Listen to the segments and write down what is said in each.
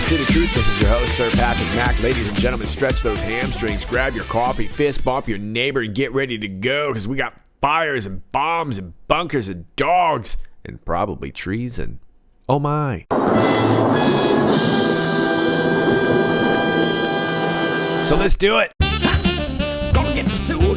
Pursuit of Truth. This is your host, Sir Patrick Mack. Ladies and gentlemen, stretch those hamstrings, grab your coffee, fist bump your neighbor, and get ready to go, because we got fires and bombs and bunkers and dogs and probably trees and oh my. So let's do it. Gonna get pursued.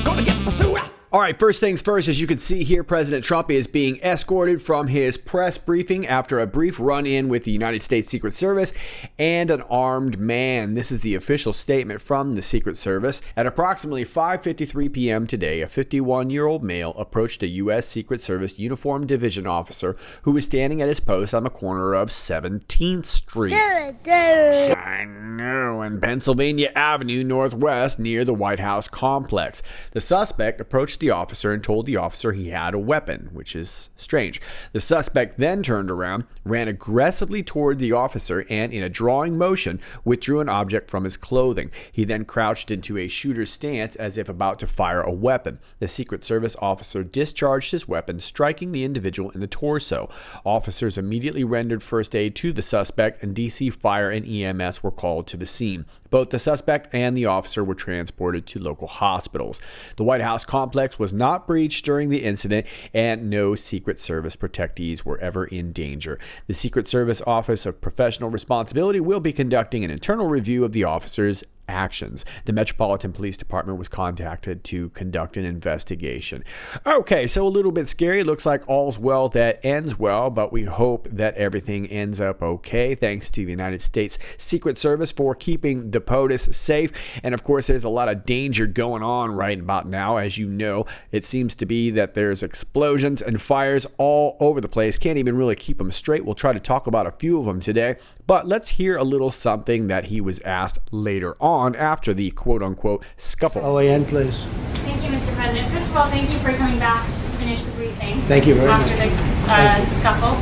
Gonna get pursued. All right, first things first, as you can see here, President Trump is being escorted from his press briefing after a brief run-in with the United States Secret Service and an armed man. This is the official statement from the Secret Service. At approximately 5:53 p.m. today, a 51-year-old male approached a U.S. Secret Service uniformed division officer who was standing at his post on the corner of 17th Street. I know, and Pennsylvania Avenue Northwest near the White House complex. The suspect approached the officer and told the officer he had a weapon, which is strange. The suspect then turned around, ran aggressively toward the officer, and in a drawing motion, withdrew an object from his clothing. He then crouched into a shooter's stance as if about to fire a weapon. The Secret Service officer discharged his weapon, striking the individual in the torso. Officers immediately rendered first aid to the suspect, and DC Fire and EMS were called to the scene. Both the suspect and the officer were transported to local hospitals. The White House complex was not breached during the incident, and no Secret Service protectees were ever in danger. The Secret Service Office of Professional Responsibility will be conducting an internal review of the officers' actions. The Metropolitan Police Department was contacted to conduct an investigation. Okay, so a little bit scary. Looks like all's well that ends well, but we hope that everything ends up okay. Thanks to the United States Secret Service for keeping the POTUS safe. And of course, there's a lot of danger going on right about now. As you know, it seems to be that there's explosions and fires all over the place. Can't even really keep them straight. We'll try to talk about a few of them today, but let's hear a little something that he was asked later on after the quote-unquote scuffle. OAN, please. Thank you, Mr. President. First of all, thank you for coming back to finish the briefing. Thank you very much. After the scuffle.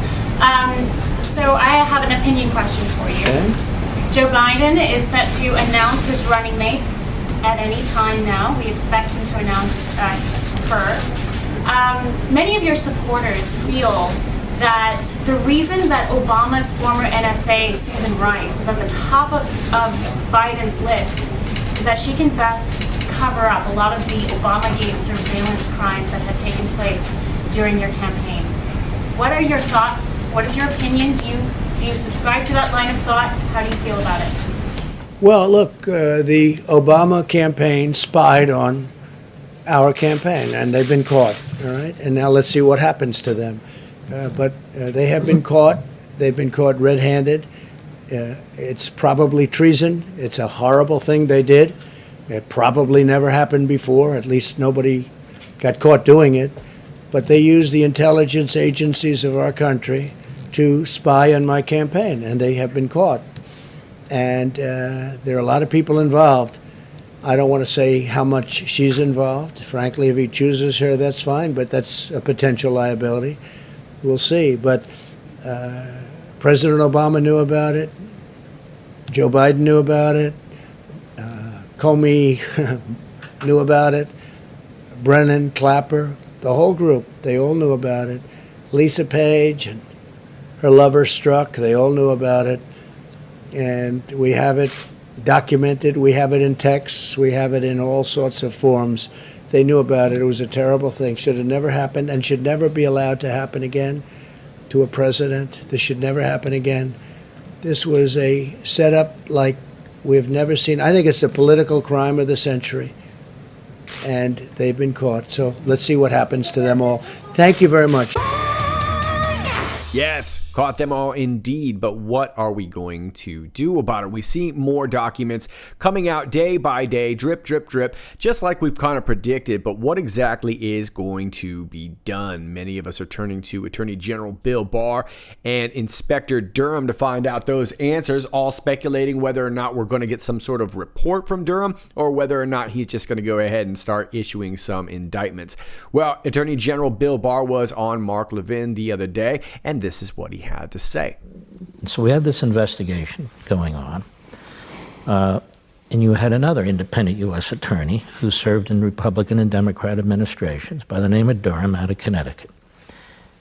So I have an opinion question for you. Okay. Joe Biden is set to announce his running mate at any time now. We expect him to announce her. Many of your supporters feel that the reason that Obama's former NSA, Susan Rice, is at the top of Biden's list is that she can best cover up a lot of the Obamagate surveillance crimes that had taken place during your campaign. What are your thoughts? What is your opinion? Do you subscribe to that line of thought? How do you feel about it? Well, look, the Obama campaign spied on our campaign, and they've been caught, all right? And now let's see what happens to them. But they have been caught. They've been caught red-handed. It's probably treason. It's a horrible thing they did. It probably never happened before. At least nobody got caught doing it. But they used the intelligence agencies of our country to spy on my campaign, and they have been caught. And there are a lot of people involved. I don't want to say how much she's involved. Frankly, if he chooses her, that's fine, but that's a potential liability. We'll see. But President Obama knew about it. Joe Biden knew about it. Comey knew about it. Brennan, Clapper, the whole group, they all knew about it. Lisa Page and her lover Strzok, they all knew about it. And we have it documented. We have it in texts. We have it in all sorts of forms. They knew about it. It was a terrible thing. Should have never happened and should never be allowed to happen again to a president. This should never happen again. This was a setup like we've never seen. I think it's the political crime of the century, and they've been caught. So let's see what happens to them all. Thank you very much. Yes, caught them all indeed, but what are we going to do about it? We see more documents coming out day by day, drip, drip, drip, just like we've kind of predicted, but what exactly is going to be done? Many of us are turning to Attorney General Bill Barr and Inspector Durham to find out those answers, all speculating whether or not we're going to get some sort of report from Durham or whether or not he's just going to go ahead and start issuing some indictments. Well, Attorney General Bill Barr was on Mark Levin the other day, and this is what he had to say. So we had this investigation going on, and you had another independent U.S. attorney who served in Republican and Democrat administrations by the name of Durham out of Connecticut.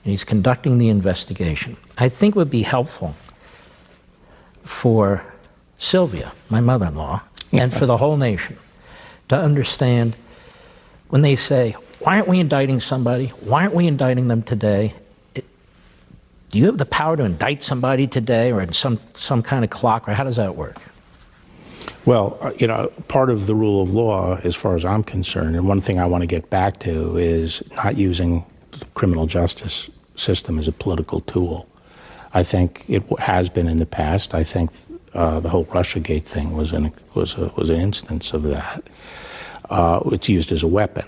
and he's conducting the investigation. I think would be helpful for Sylvia, my mother-in-law, and for the whole nation to understand when they say, why aren't we indicting somebody? Why aren't we indicting them today? Do you have the power to indict somebody today or in some kind of clock, or how does that work? Well, part of the rule of law, as far as I'm concerned, and one thing I want to get back to is not using the criminal justice system as a political tool. I think it has been in the past. I think the whole Russiagate thing was an instance of that. It's used as a weapon.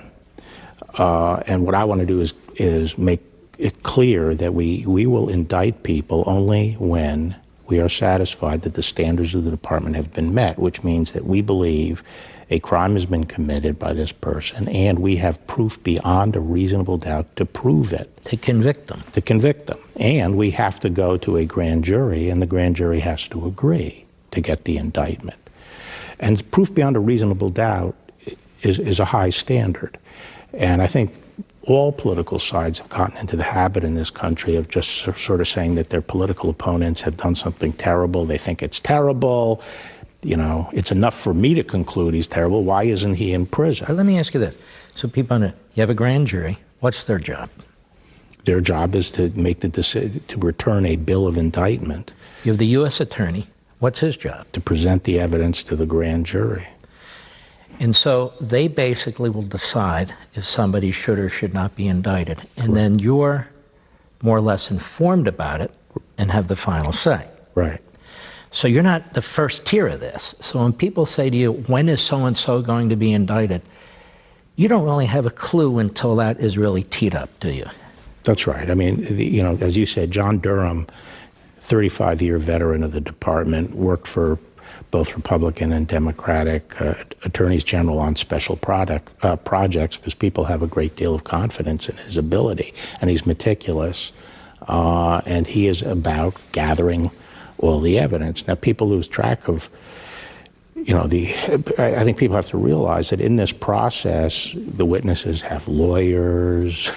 And what I want to do is make it clear that we will indict people only when we are satisfied that the standards of the department have been met, which means that we believe a crime has been committed by this person and we have proof beyond a reasonable doubt to prove it. To convict them. To convict them. And we have to go to a grand jury, and the grand jury has to agree to get the indictment. And proof beyond a reasonable doubt is a high standard. And I think all political sides have gotten into the habit in this country of just sort of saying that their political opponents have done something terrible. They think it's terrible. It's enough for me to conclude he's terrible. Why isn't he in prison? But let me ask you this. So people know, you have a grand jury. What's their job? Their job is to make the decision, to return a bill of indictment. You have the U.S. attorney. What's his job? To present the evidence to the grand jury. And so they basically will decide if somebody should or should not be indicted. And then you're more or less informed about it and have the final say. Right. So you're not the first tier of this. So when people say to you, when is so-and-so going to be indicted, you don't really have a clue until that is really teed up, do you? That's right. I mean, as you said, John Durham, 35-year veteran of the department, worked for both Republican and Democratic attorneys general on special projects because people have a great deal of confidence in his ability. And he's meticulous, and he is about gathering all the evidence. Now, people lose track of, I think people have to realize that in this process, the witnesses have lawyers.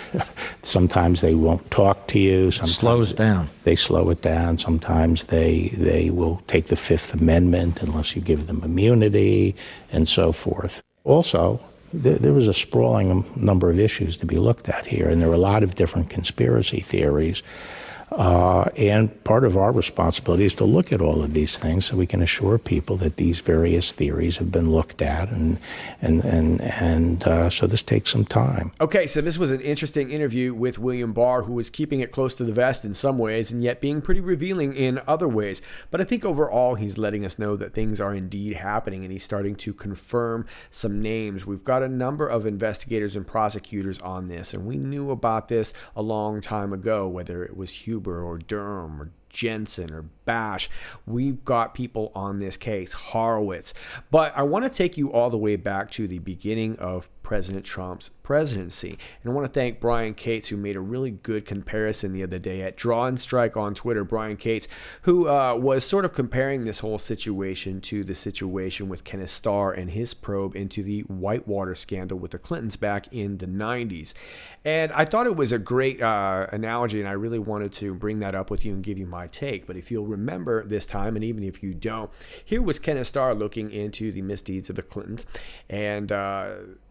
Sometimes they won't talk to you. Sometimes slows down. They slow it down. Sometimes they will take the Fifth Amendment unless you give them immunity and so forth. Also, there was a sprawling number of issues to be looked at here, and there are a lot of different conspiracy theories. And part of our responsibility is to look at all of these things so we can assure people that these various theories have been looked at, and so this takes some time. Okay, so this was an interesting interview with William Barr, who was keeping it close to the vest in some ways and yet being pretty revealing in other ways. But I think overall he's letting us know that things are indeed happening, and he's starting to confirm some names. We've got a number of investigators and prosecutors on this, and we knew about this a long time ago, whether it was Huber or Durham or Jensen or Bash. We've got people on this case, Horowitz. But I want to take you all the way back to the beginning of President Trump's presidency. And I want to thank Brian Cates, who made a really good comparison the other day at Draw and Strike on Twitter. Brian Cates, who was sort of comparing this whole situation to the situation with Kenneth Starr and his probe into the Whitewater scandal with the Clintons back in the 90s. And I thought it was a great analogy, and I really wanted to bring that up with you and give you my take. But if you'll remember this time, and even if you don't, here was Kenneth Starr looking into the misdeeds of the Clintons, and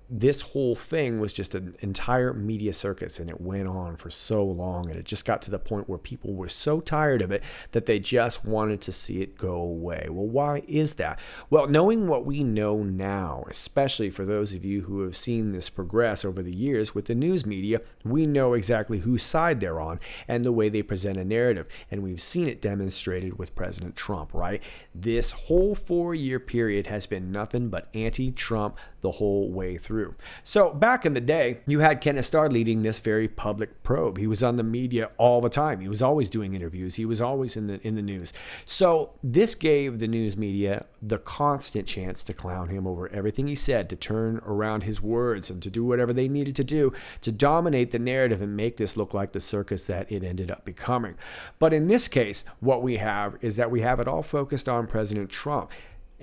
this whole thing was just an entire media circus, and it went on for so long, and it just got to the point where people were so tired of it that they just wanted to see it go away. Well, why is that? Well, knowing what we know now, especially for those of you who have seen this progress over the years with the news media, we know exactly whose side they're on and the way they present a narrative, and we've seen it demonstrated with President Trump, right? This whole 4-year period has been nothing but anti-Trump the whole way through. So back in the day, you had Kenneth Starr leading this very public probe. He was on the media all the time. He was always doing interviews. He was always in the news. So this gave the news media the constant chance to clown him over everything he said, to turn around his words and to do whatever they needed to do to dominate the narrative and make this look like the circus that it ended up becoming. But in this case, what we have is that we have it all focused on President Trump.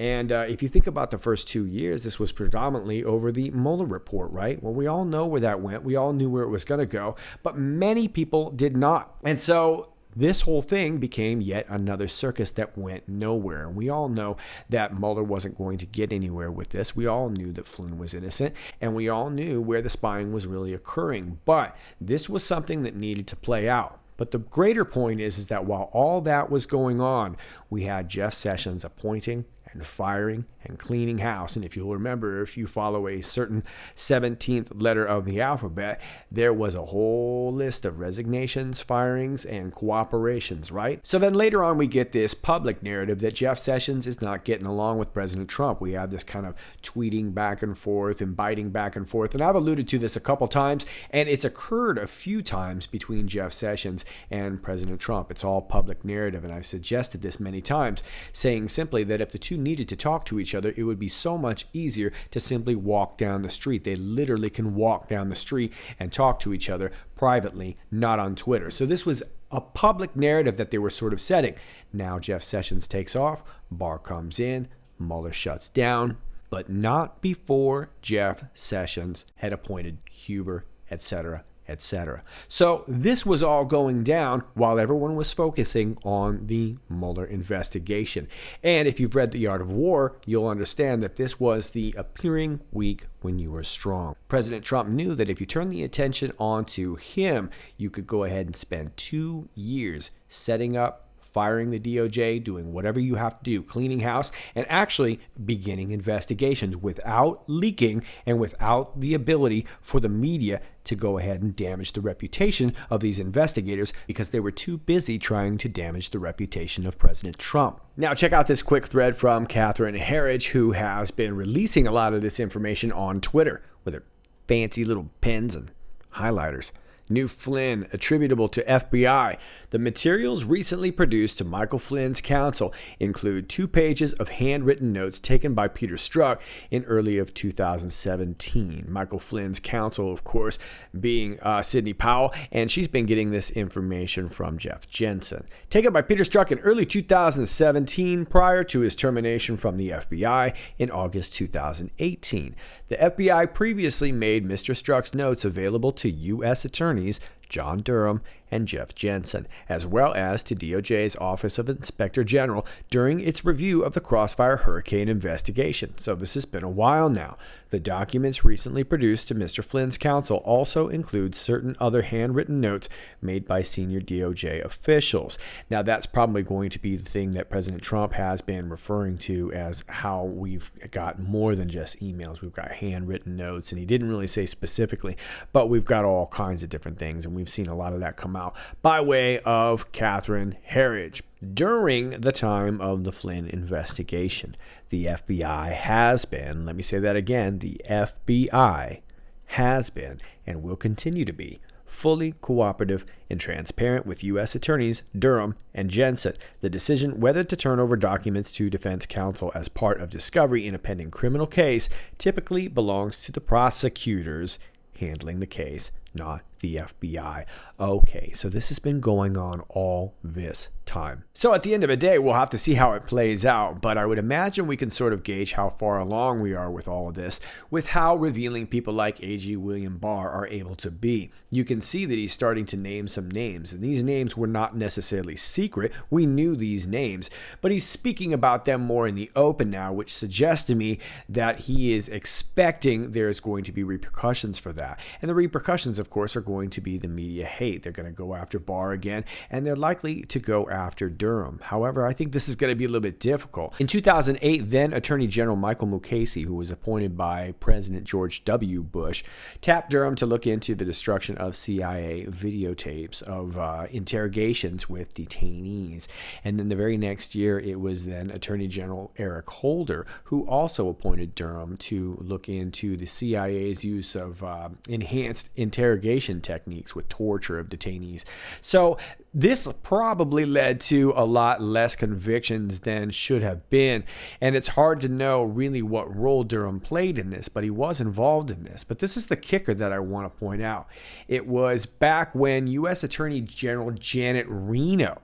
And if you think about the first 2 years, this was predominantly over the Mueller report, right? Well, we all know where that went. We all knew where it was going to go, but many people did not. And so this whole thing became yet another circus that went nowhere. And we all know that Mueller wasn't going to get anywhere with this. We all knew that Flynn was innocent, and we all knew where the spying was really occurring. But this was something that needed to play out. But the greater point is that while all that was going on, we had Jeff Sessions appointing and firing and cleaning house. And if you'll remember, if you follow a certain 17th letter of the alphabet, there was a whole list of resignations, firings, and cooperations, right? So then later on, we get this public narrative that Jeff Sessions is not getting along with President Trump. We have this kind of tweeting back and forth and biting back and forth. And I've alluded to this a couple times, and it's occurred a few times between Jeff Sessions and President Trump. It's all public narrative, and I've suggested this many times, saying simply that if the two needed to talk to each other, it would be so much easier to simply walk down the street. They literally can walk down the street and talk to each other privately, not on Twitter. So this was a public narrative that they were sort of setting. Now Jeff Sessions takes off, Barr comes in, Mueller shuts down, but not before Jeff Sessions had appointed Huber, etc., etc. So this was all going down while everyone was focusing on the Mueller investigation. And if you've read The Art of War, you'll understand that this was the appearing weak when you were strong. President Trump knew that if you turn the attention onto him, you could go ahead and spend 2 years setting up, firing the DOJ, doing whatever you have to do, cleaning house, and actually beginning investigations without leaking and without the ability for the media to go ahead and damage the reputation of these investigators because they were too busy trying to damage the reputation of President Trump. Now, check out this quick thread from Catherine Herridge, who has been releasing a lot of this information on Twitter with her fancy little pens and highlighters. New Flynn attributable to FBI. The materials recently produced to Michael Flynn's counsel include 2 pages of handwritten notes taken by Peter Strzok in early of 2017. Michael Flynn's counsel, of course, being Sidney Powell, and she's been getting this information from Jeff Jensen. Taken by Peter Strzok in early 2017 prior to his termination from the FBI in August 2018. The FBI previously made Mr. Strzok's notes available to U.S. attorneys John Durham and Jeff Jensen, as well as to DOJ's Office of Inspector General during its review of the Crossfire Hurricane investigation. So this has been a while now. The documents recently produced to Mr. Flynn's counsel also include certain other handwritten notes made by senior DOJ officials. Now, that's probably going to be the thing that President Trump has been referring to as how we've got more than just emails. We've got handwritten notes, and he didn't really say specifically, but we've got all kinds of different things, and we've seen a lot of that come out by way of Catherine Herridge. During the time of the Flynn investigation, the FBI has been, let me say that again, the FBI has been and will continue to be fully cooperative and transparent with U.S. attorneys Durham and Jensen. The decision whether to turn over documents to defense counsel as part of discovery in a pending criminal case typically belongs to the prosecutors handling the case, not the FBI. Okay, so this has been going on all this time. So at the end of the day, we'll have to see how it plays out, but I would imagine we can sort of gauge how far along we are with all of this, with how revealing people like AG William Barr are able to be. You can see that he's starting to name some names, and these names were not necessarily secret. We knew these names, but he's speaking about them more in the open now, which suggests to me that he is expecting there's going to be repercussions for that. And the repercussions, of course, are going to be the media hate. They're going to go after Barr again, and they're likely to go after Durham. However, I think this is going to be a little bit difficult. In 2008, then Attorney General Michael Mukasey, who was appointed by President George W. Bush, tapped Durham to look into the destruction of CIA videotapes of interrogations with detainees. And then the very next year, it was then Attorney General Eric Holder, who also appointed Durham to look into the CIA's use of enhanced interrogation techniques with torture of detainees. So this probably led to a lot less convictions than should have been, and it's hard to know really what role Durham played in this, but he was involved in this. But this is the kicker that I want to point out. It was back when U.S. Attorney General Janet Reno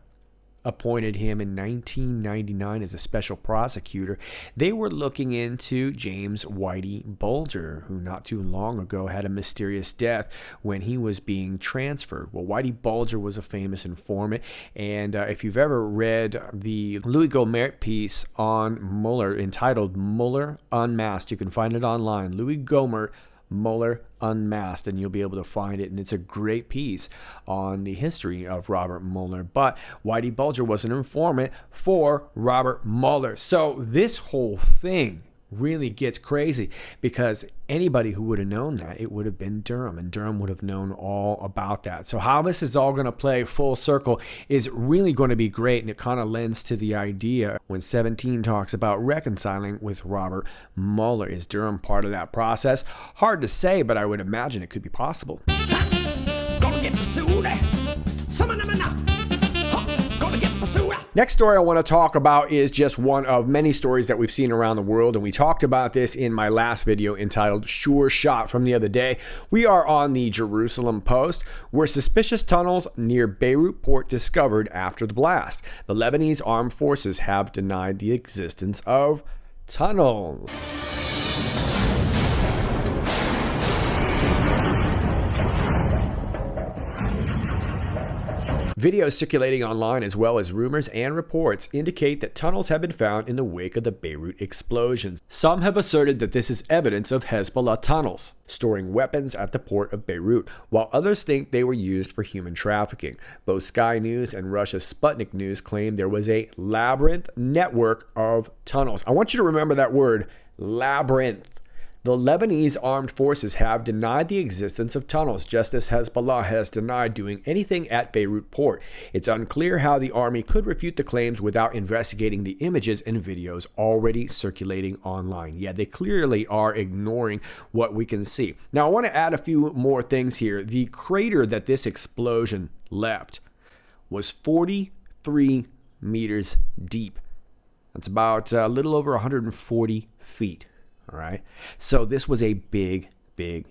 appointed him in 1999 as a special prosecutor. They were looking into James Whitey Bulger, who not too long ago had a mysterious death when he was being transferred. Well, Whitey Bulger was a famous informant, and if you've ever read the Louis Gohmert piece on Mueller entitled Mueller Unmasked, you can find it online. Louis Gohmert, Mueller Unmasked, and you'll be able to find it, and it's a great piece on the history of Robert Mueller. But Whitey Bulger was an informant for Robert Mueller. So this whole thing really gets crazy, because anybody who would have known that, it would have been Durham, and Durham would have known all about that. So how this is all going to play full circle is really going to be great, and it kind of lends to the idea when 17 talks about reconciling with Robert Mueller. Is Durham part of that process? Hard to say, but I would imagine it could be possible. Gonna get pursued. Next story I want to talk about is just one of many stories that we've seen around the world, and we talked about this in my last video entitled Sure Shot from the other day. We are on the Jerusalem Post, where suspicious tunnels near Beirut port discovered after the blast. The Lebanese armed forces have denied the existence of tunnels. Videos circulating online, as well as rumors and reports, indicate that tunnels have been found in the wake of the Beirut explosions. Some have asserted that this is evidence of Hezbollah tunnels storing weapons at the port of Beirut, while others think they were used for human trafficking. Both Sky News and Russia's Sputnik News claim there was a labyrinth network of tunnels. I want you to remember that word, labyrinth. The Lebanese armed forces have denied the existence of tunnels, just as Hezbollah has denied doing anything at Beirut port. It's unclear how the army could refute the claims without investigating the images and videos already circulating online. Yeah, they clearly are ignoring what we can see. Now, I want to add a few more things here. The crater that this explosion left was 43 meters deep. That's about a little over 140 feet. All right. So this was a big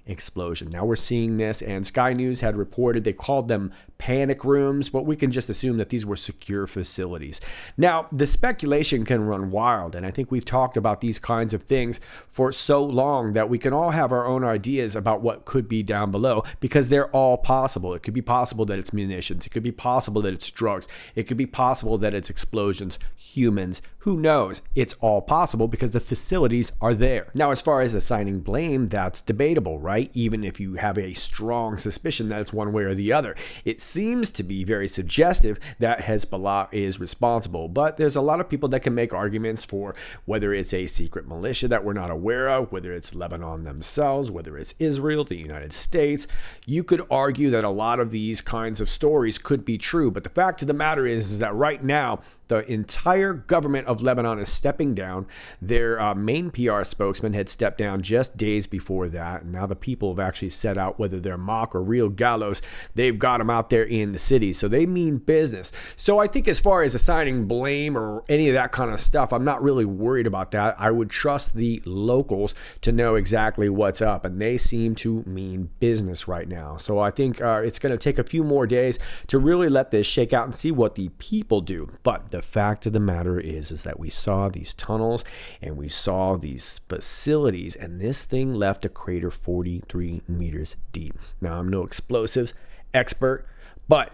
explosion. Now we're seeing this, and Sky News had reported, they called them panic rooms, but we can just assume that these were secure facilities. Now, the speculation can run wild, and I think we've talked about these kinds of things for so long that we can all have our own ideas about what could be down below, because they're all possible. It could be possible that it's munitions. It could be possible that it's drugs. It could be possible that it's explosions, humans. Who knows? It's all possible because the facilities are there. Now, as far as assigning blame, that's debatable, right? Even if you have a strong suspicion that it's one way or the other. It seems to be very suggestive that Hezbollah is responsible, but there's a lot of people that can make arguments for whether it's a secret militia that we're not aware of, whether it's Lebanon themselves, whether it's Israel, the United States. You could argue that a lot of these kinds of stories could be true, but the fact of the matter is that right now, the entire government of Lebanon is stepping down. Their main PR spokesman had stepped down just days before that. And now the people have actually set out, whether they're mock or real gallows, they've got them out there in the city. So they mean business. So I think as far as assigning blame or any of that kind of stuff, I'm not really worried about that. I would trust the locals to know exactly what's up. And they seem to mean business right now. So I think it's going to take a few more days to really let this shake out and see what the people do. But the fact of the matter is that we saw these tunnels and we saw these facilities, and this thing left a crater 43 meters deep. Now, I'm no explosives expert, but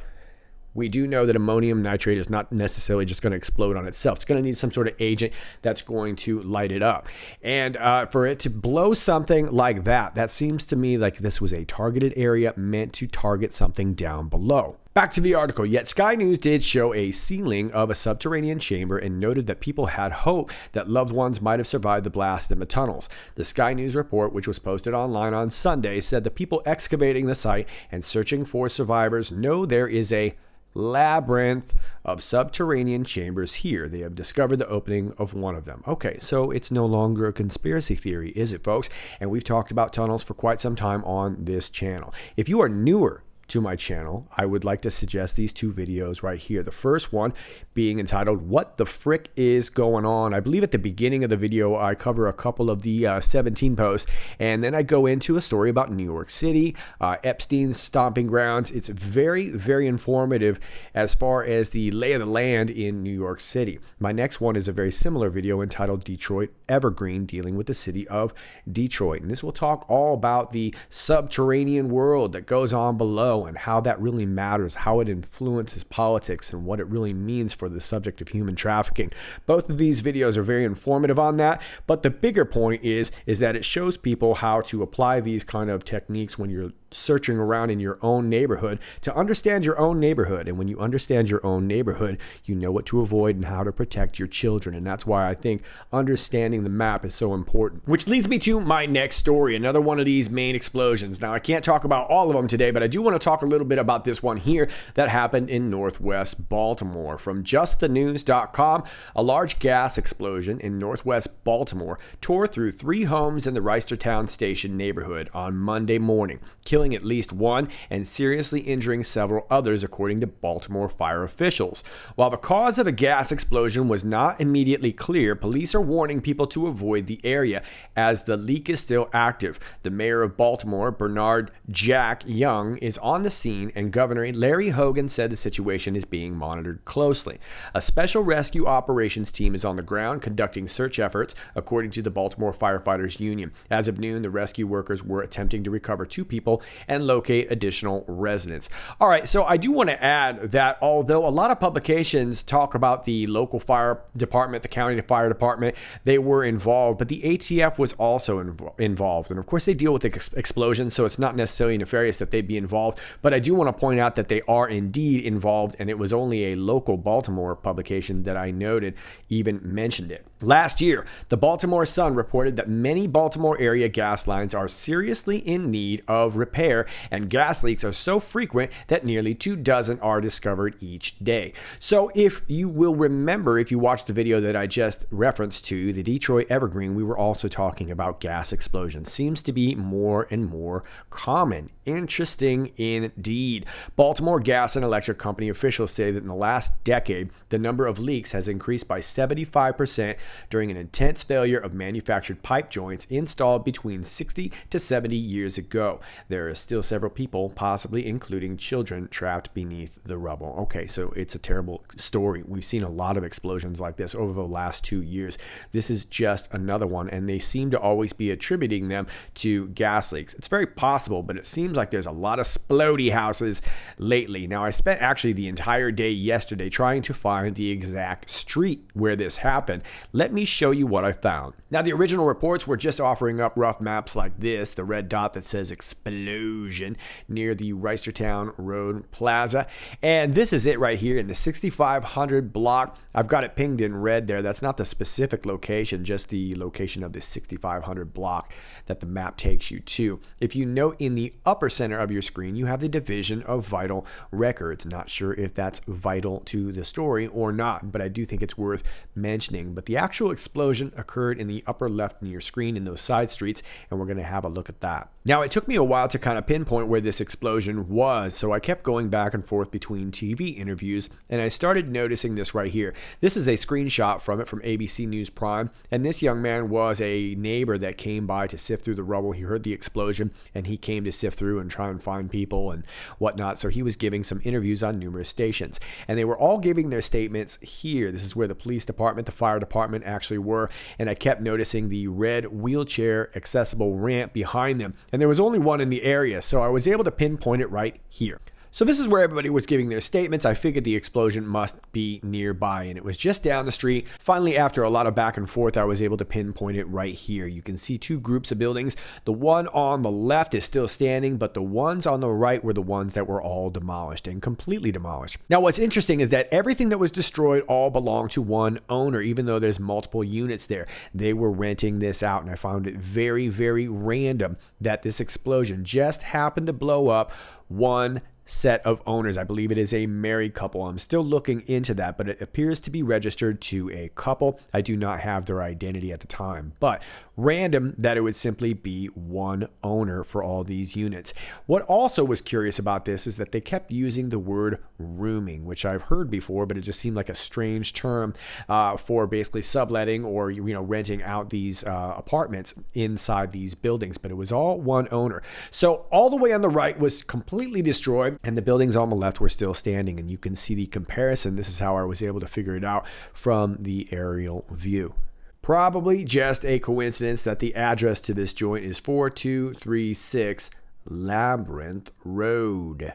we do know that ammonium nitrate is not necessarily just going to explode on itself. It's going to need some sort of agent that's going to light it up. And for it to blow something like that, that seems to me like this was a targeted area meant to target something down below. Back to the article. Yet Sky News did show a ceiling of a subterranean chamber and noted that people had hope that loved ones might have survived the blast in the tunnels. The Sky News report, which was posted online on Sunday, said the people excavating the site and searching for survivors know there is a labyrinth of subterranean chambers here. They have discovered the opening of one of them. Okay, so it's no longer a conspiracy theory, is it, folks? And we've talked about tunnels for quite some time on this channel. If you are newer to my channel, I would like to suggest these two videos right here. The first one being entitled, What the Frick is Going On? I believe at the beginning of the video, I cover a couple of the 17 posts, and then I go into a story about New York City, Epstein's stomping grounds. It's very, very informative as far as the lay of the land in New York City. My next one is a very similar video entitled Detroit Evergreen, dealing with the city of Detroit. And this will talk all about the subterranean world that goes on below and how that really matters, how it influences politics, and what it really means for the subject of human trafficking. Both of these videos are very informative on that, but the bigger point is that it shows people how to apply these kind of techniques when you're searching around in your own neighborhood to understand your own neighborhood. And when you understand your own neighborhood, you know what to avoid and how to protect your children. And that's why I think understanding the map is so important. Which leads me to my next story, another one of these main explosions. Now, I can't talk about all of them today, but I do want to talk a little bit about this one here that happened in Northwest Baltimore. From justthenews.com, a large gas explosion in Northwest Baltimore tore through 3 homes in the Reisterstown Station neighborhood on Monday morning, killing at least one and seriously injuring several others, according to Baltimore fire officials. While the cause of a gas explosion was not immediately clear, police are warning people to avoid the area as the leak is still active. The mayor of Baltimore, Bernard Jack Young, is on the scene, and Governor Larry Hogan said the situation is being monitored closely. A special rescue operations team is on the ground conducting search efforts, according to the Baltimore Firefighters Union. As of noon, the rescue workers were attempting to recover 2 people and locate additional residents. All right, so I do want to add that although a lot of publications talk about the local fire department, the county fire department, they were involved, but the ATF was also involved. And of course, they deal with explosions, so it's not necessarily nefarious that they'd be involved. But I do want to point out that they are indeed involved, and it was only a local Baltimore publication that I noted even mentioned it. Last year, the Baltimore Sun reported that many Baltimore area gas lines are seriously in need of repair, and gas leaks are so frequent that nearly 24 are discovered each day. So if you will remember, if you watched the video that I just referenced to, the Detroit Evergreen, we were also talking about gas explosions. Seems to be more and more common. Interesting indeed. Baltimore Gas and Electric Company officials say that in the last decade, the number of leaks has increased by 75% during an intense failure of manufactured pipe joints installed between 60 to 70 years ago. There are still several people, possibly including children, trapped beneath the rubble. Okay, so it's a terrible story. We've seen a lot of explosions like this over the last 2 years. This is just another one, and they seem to always be attributing them to gas leaks. It's very possible, but it seems like there's a lot of splody houses lately. Now, I spent actually the entire day yesterday trying to find the exact street where this happened. Let me show you what I found. Now, the original reports were just offering up rough maps like this, the red dot that says explosion near the Reisterstown Road Plaza. And this is it right here in the 6500 block. I've got it pinged in red there. That's not the specific location, just the location of the 6500 block that the map takes you to. If you note in the upper center of your screen, you have the Division of Vital Records. Not sure if that's vital to the story or not, but I do think it's worth mentioning. But the actual explosion occurred in the upper left near your screen in those side streets, and we're going to have a look at that. Now, it took me a while to kind of pinpoint where this explosion was, so I kept going back and forth between TV interviews, and I started noticing this right here. This is a screenshot from it from ABC News Prime, and this young man was a neighbor that came by to sift through the rubble. He heard the explosion, and he came to sift through and try and find people and whatnot, so he was giving some interviews on numerous stations, and they were all giving their statements here. This is where the police department, the fire department actually were, and I kept noticing the red wheelchair accessible ramp behind them. And there was only one in the area, so I was able to pinpoint it right here. So this is where everybody was giving their statements. I figured the explosion must be nearby, and it was just down the street. Finally, after a lot of back and forth, I was able to pinpoint it right here. You can see 2 groups of buildings. The one on the left is still standing, but the ones on the right were the ones that were all demolished and completely demolished. Now, what's interesting is that everything that was destroyed all belonged to one owner, even though there's multiple units there. They were renting this out, and I found it very, very random that this explosion just happened to blow up one set of owners. I believe it is a married couple. I'm still looking into that, but it appears to be registered to a couple. I do not have their identity at the time, but random that it would simply be one owner for all these units. What also was curious about this is that they kept using the word rooming, which I've heard before, but it just seemed like a strange term for basically subletting or renting out these apartments inside these buildings. But it was all one owner. So all the way on the right was completely destroyed, and the buildings on the left were still standing. And you can see the comparison. This is how I was able to figure it out from the aerial view. Probably just a coincidence that the address to this joint is 4236 Labyrinth Road.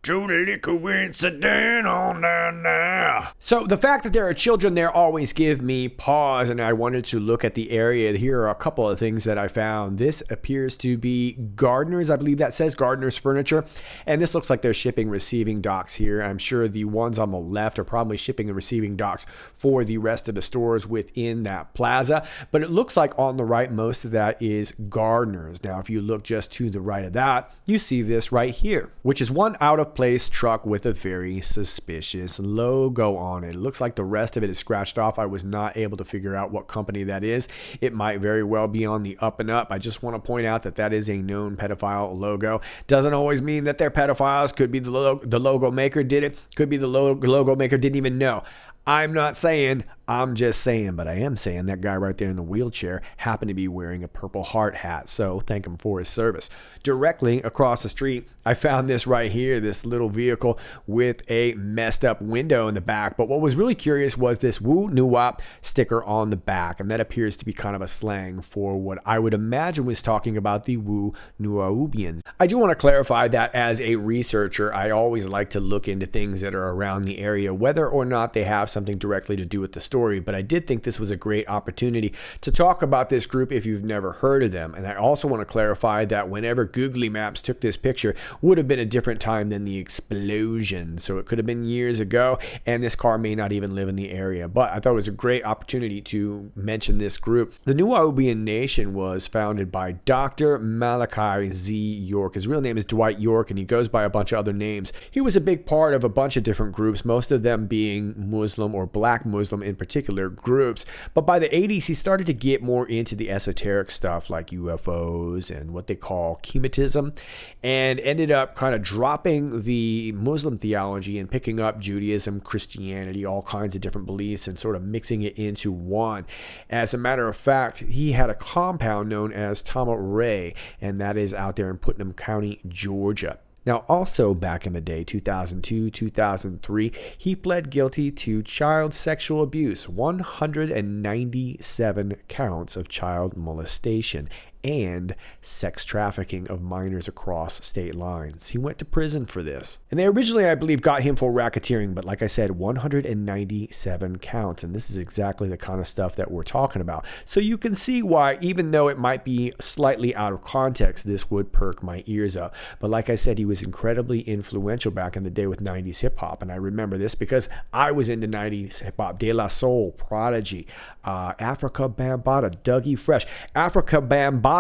Totally coincident on down there. So the fact that there are children there always give me pause, and I wanted to look at the area. Here are a couple of things that I found. This appears to be Gardner's. I believe that says Gardner's Furniture. And this looks like they're shipping receiving docks here. I'm sure the ones on the left are probably shipping and receiving docks for the rest of the stores within that plaza. But it looks like on the right, most of that is Gardner's. Now, if you look just to the right of that, you see this right here, which is one out of place truck with a very suspicious logo on it. It looks like the rest of it is scratched off. I was not able to figure out what company that is. It might very well be on the up and up. I just want to point out that that is a known pedophile logo. Doesn't always mean that they're pedophiles. Could be the logo maker did it. Could be the logo maker didn't even know. I'm not saying, I'm just saying, but I am saying that guy right there in the wheelchair happened to be wearing a Purple Heart hat, so thank him for his service. Directly across the street, I found this right here, this little vehicle with a messed up window in the back, but what was really curious was this Woo Nuwap sticker on the back, and that appears to be kind of a slang for what I would imagine was talking about the Woo Nuwaubians. I do want to clarify that as a researcher, I always like to look into things that are around the area, whether or not they have something directly to do with the story, but I did think this was a great opportunity to talk about this group if you've never heard of them. And I also want to clarify that whenever Googly Maps took this picture would have been a different time than the explosion, so it could have been years ago, and this car may not even live in the area, but I thought it was a great opportunity to mention this group. The Nuwaubian Nation was founded by Dr. Malachi Z. York. His real name is Dwight York, and he goes by a bunch of other names. He was a big part of a bunch of different groups, most of them being Muslim or Black Muslim in particular groups. But by the 80s, he started to get more into the esoteric stuff like UFOs and what they call Qmatism, and ended up kind of dropping the Muslim theology and picking up Judaism, Christianity, all kinds of different beliefs, and sort of mixing it into one. As a matter of fact, he had a compound known as Tama Ray, and that is out there in Putnam County, Georgia. Now, also back in the day, 2002, 2003, he pled guilty to child sexual abuse, 197 counts of child molestation, and sex trafficking of minors across state lines. He went to prison for this. And they originally, I believe, got him for racketeering, but like I said, 197 counts. And this is exactly the kind of stuff that we're talking about. So you can see why, even though it might be slightly out of context, this would perk my ears up. But like I said, he was incredibly influential back in the day with 90s hip hop. And I remember this because I was into 90s hip hop. De La Soul, Prodigy, Africa Bambaataa, Dougie Fresh. Africa Bambaataa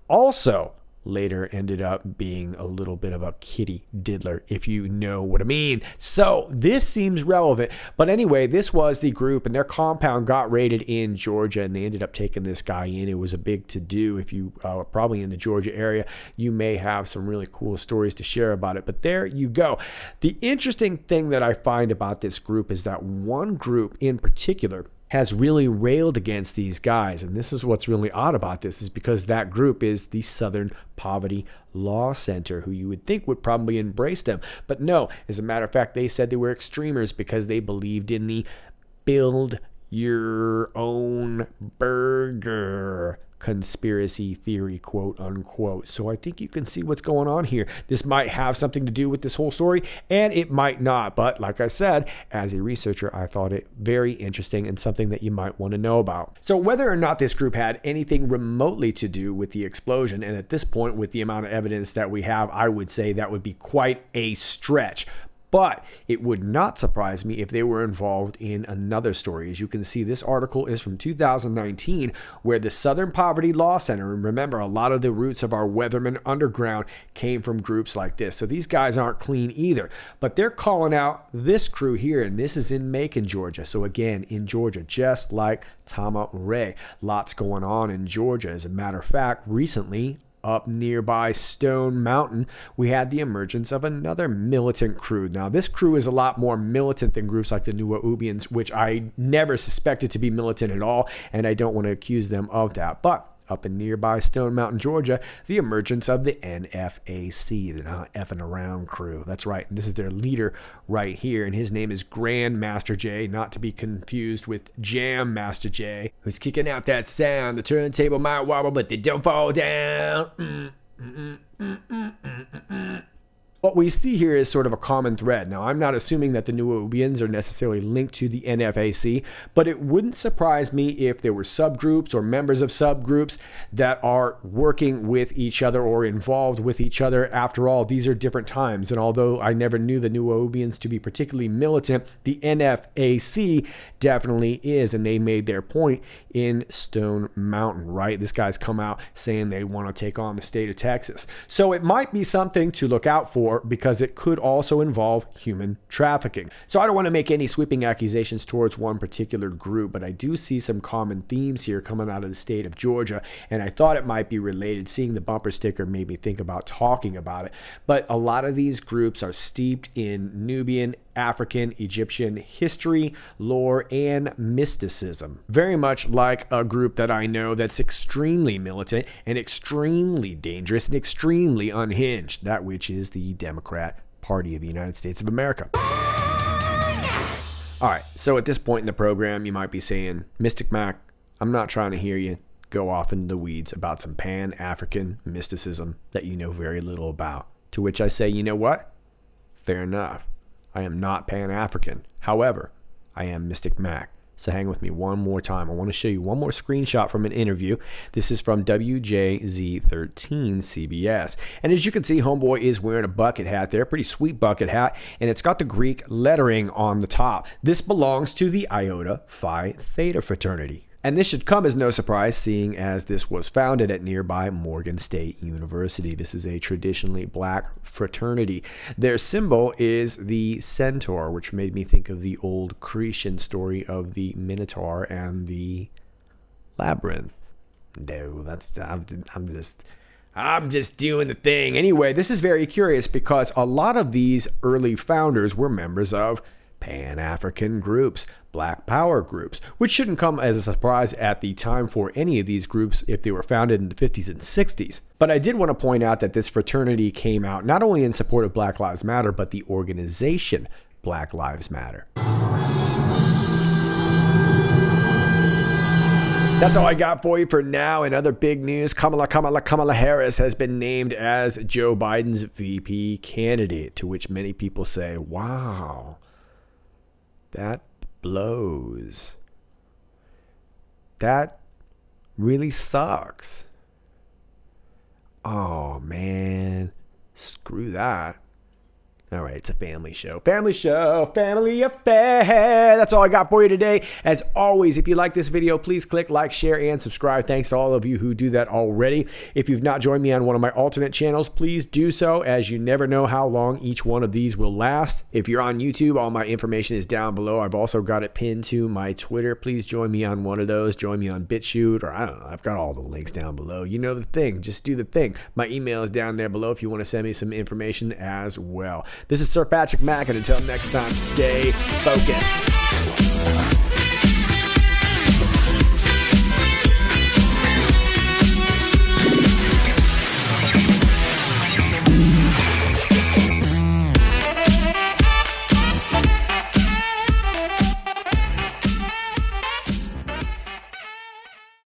also later ended up being a little bit of a kitty diddler, if you know what I mean. So this seems relevant. But anyway, this was the group, and their compound got raided in Georgia, and they ended up taking this guy in. It was a big to-do. If you are probably in the Georgia area, you may have some really cool stories to share about it. But there you go. The interesting thing that I find about this group is that one group in particular has really railed against these guys. And this is what's really odd about this, is because that group is the Southern Poverty Law Center, who you would think would probably embrace them. But no, as a matter of fact, they said they were extremers because they believed in the build your own burger conspiracy theory, quote unquote. So I think you can see what's going on here. This might have something to do with this whole story, and it might not. But like I said, as a researcher, I thought it very interesting and something that you might want to know about. So whether or not this group had anything remotely to do with the explosion, and at this point, with the amount of evidence that we have, I would say that would be quite a stretch. But it would not surprise me if they were involved in another story. As you can see, this article is from 2019, where the Southern Poverty Law Center, and remember, a lot of the roots of our Weatherman Underground came from groups like this. So these guys aren't clean either. But they're calling out this crew here, and this is in Macon, Georgia. So again, in Georgia, just like Tama Ray. Lots going on in Georgia. As a matter of fact, recently, up nearby Stone Mountain, we had the emergence of another militant crew. Now, this crew is a lot more militant than groups like the New Wahoobians, which I never suspected to be militant at all, and I don't want to accuse them of that. But up in nearby Stone Mountain, Georgia, the emergence of the NFAC, the Not Effing Around crew. That's right. And this is their leader right here. And his name is Grandmaster J, not to be confused with Jam Master J, who's kicking out that sound. The turntable might wobble, but they don't fall down. What we see here is sort of a common thread. Now, I'm not assuming that the New Wahoobians are necessarily linked to the NFAC, but it wouldn't surprise me if there were subgroups or members of subgroups that are working with each other or involved with each other. After all, these are different times, and although I never knew the New Wahoobians to be particularly militant, the NFAC definitely is, and they made their point in Stone Mountain, right? This guy's come out saying they want to take on the state of Texas. So it might be something to look out for, because it could also involve human trafficking. So I don't want to make any sweeping accusations towards one particular group, but I do see some common themes here coming out of the state of Georgia, and I thought it might be related. Seeing the bumper sticker made me think about talking about it. But a lot of these groups are steeped in Nubian, African, Egyptian history, lore, and mysticism. Very much like a group that I know that's extremely militant and extremely dangerous and extremely unhinged, that which is the Democrat Party of the United States of America. All right, so at this point in the program, you might be saying, Mystic Mac, I'm not trying to hear you go off into the weeds about some Pan-African mysticism that you know very little about. To which I say, you know what? Fair enough. I am not Pan-African. However, I am Mystic Mac. So hang with me one more time. I want to show you one more screenshot from an interview. This is from WJZ13 CBS. And as you can see, homeboy is wearing a bucket hat there. Pretty sweet bucket hat. And it's got the Greek lettering on the top. This belongs to the Iota Phi Theta fraternity. And this should come as no surprise, seeing as this was founded at nearby Morgan State University. This is a traditionally black fraternity. Their symbol is the centaur, which made me think of the old Cretan story of the Minotaur and the Labyrinth. No, I'm just doing the thing. Anyway, this is very curious because a lot of these early founders were members of Pan-African groups, Black Power groups, which shouldn't come as a surprise at the time for any of these groups if they were founded in the 50s and 60s. But I did want to point out that this fraternity came out not only in support of Black Lives Matter, but the organization Black Lives Matter. That's all I got for you for now. In other big news, Kamala Harris has been named as Joe Biden's VP candidate, to which many people say, wow, that blows. That really sucks. Oh, man. Screw that. All right, it's a family show. Family show, family affair. That's all I got for you today. As always, if you like this video, please click like, share, and subscribe. Thanks to all of you who do that already. If you've not joined me on one of my alternate channels, please do so, as you never know how long each one of these will last. If you're on YouTube, all my information is down below. I've also got it pinned to my Twitter. Please join me on one of those. Join me on BitChute, or I don't know. I've got all the links down below. You know the thing. Just do the thing. My email is down there below if you want to send me some information as well. This is Sir Patrick Mack, and until next time, stay focused.